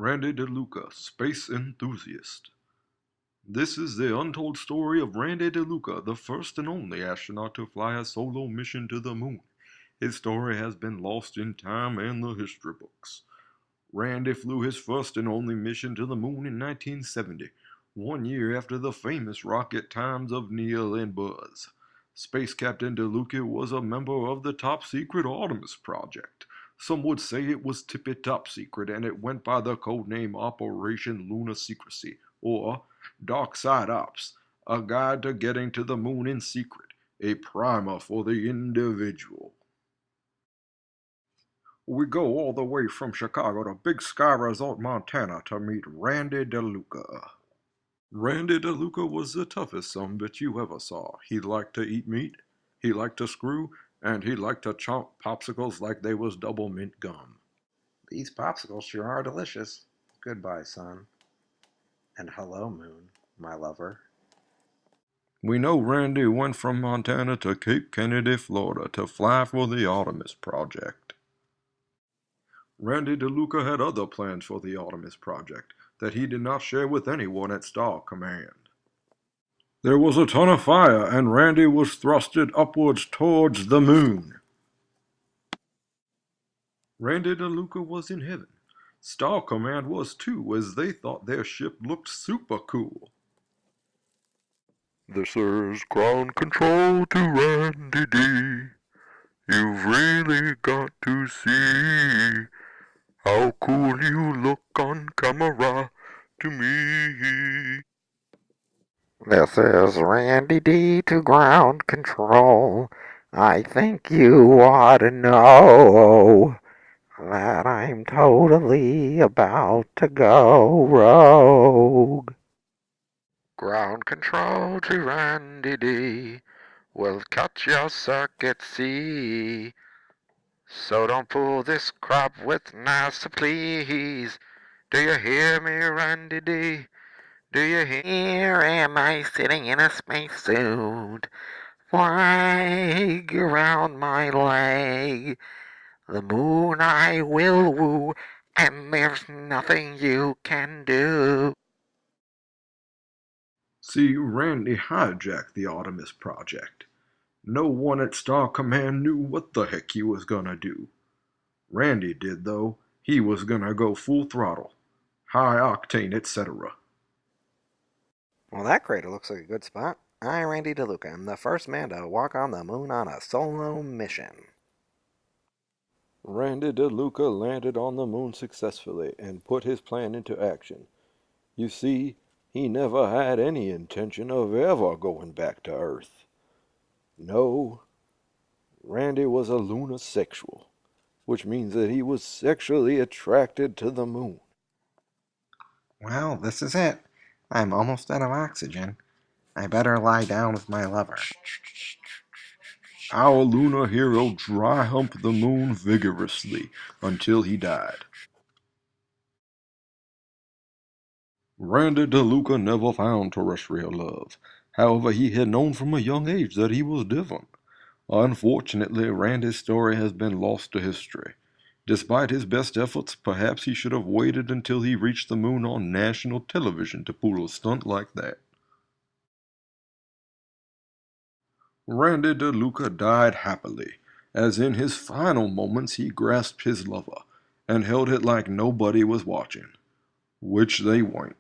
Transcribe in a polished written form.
Randy DeLuca, space enthusiast. This is the untold story of Randy DeLuca, the first and only astronaut to fly a solo mission to the moon. His story has been lost in time and the history books. Randy flew his first and only mission to the moon in 1970, 1 year after the famous rocket times of Neil and Buzz. Space Captain DeLuca was a member of the top-secret Artemis Project. Some would say it was tippy-top secret, and it went by the codename Operation Lunar Secrecy, or Dark Side Ops, a guide to getting to the moon in secret, a primer for the individual. We go all the way from Chicago to Big Sky Resort, Montana to meet Randy DeLuca. Randy DeLuca was the toughest sumbitch you ever saw. He liked to eat meat, he liked to screw, and he liked to chomp popsicles like they was double mint gum. These popsicles sure are delicious. Goodbye, sun. And hello, moon, my lover. We know Randy went from Montana to Cape Kennedy, Florida to fly for the Artemis Project. Randy DeLuca had other plans for the Artemis Project that he did not share with anyone at Star Command. There was a ton of fire, and Randy was thrusted upwards towards the moon. Randy DeLuca was in heaven. Star Command was too, as they thought their ship looked super cool. This is ground control to Randy D. You've really got to see how cool you look on camera to me. This is Randy D to ground control. I think you ought to know that I'm totally about to go rogue. Ground control to Randy D. We'll cut your circuit C. So don't pull this crap with NASA, please. Do you hear me, Randy D? Do you hear? Am I sitting in a spacesuit? Flag around my leg. The moon I will woo, and there's nothing you can do. See, Randy hijacked the Artemis Project. No one at Star Command knew what the heck he was gonna do. Randy did, though. He was gonna go full throttle. High octane, etc. Well, that crater looks like a good spot. I'm Randy DeLuca. I'm the first man to walk on the moon on a solo mission. Randy DeLuca landed on the moon successfully and put his plan into action. You see, he never had any intention of ever going back to Earth. No, Randy was a lunar sexual, which means that he was sexually attracted to the moon. Well, this is it. I'm almost out of oxygen. I better lie down with my lover. Our lunar hero dry humped the moon vigorously until he died. Randy DeLuca never found terrestrial love. However, he had known from a young age that he was different. Unfortunately, Randy's story has been lost to history. Despite his best efforts, perhaps he should have waited until he reached the moon on national television to pull a stunt like that. Randy DeLuca died happily, as in his final moments he grasped his lover, and held it like nobody was watching. Which they weren't.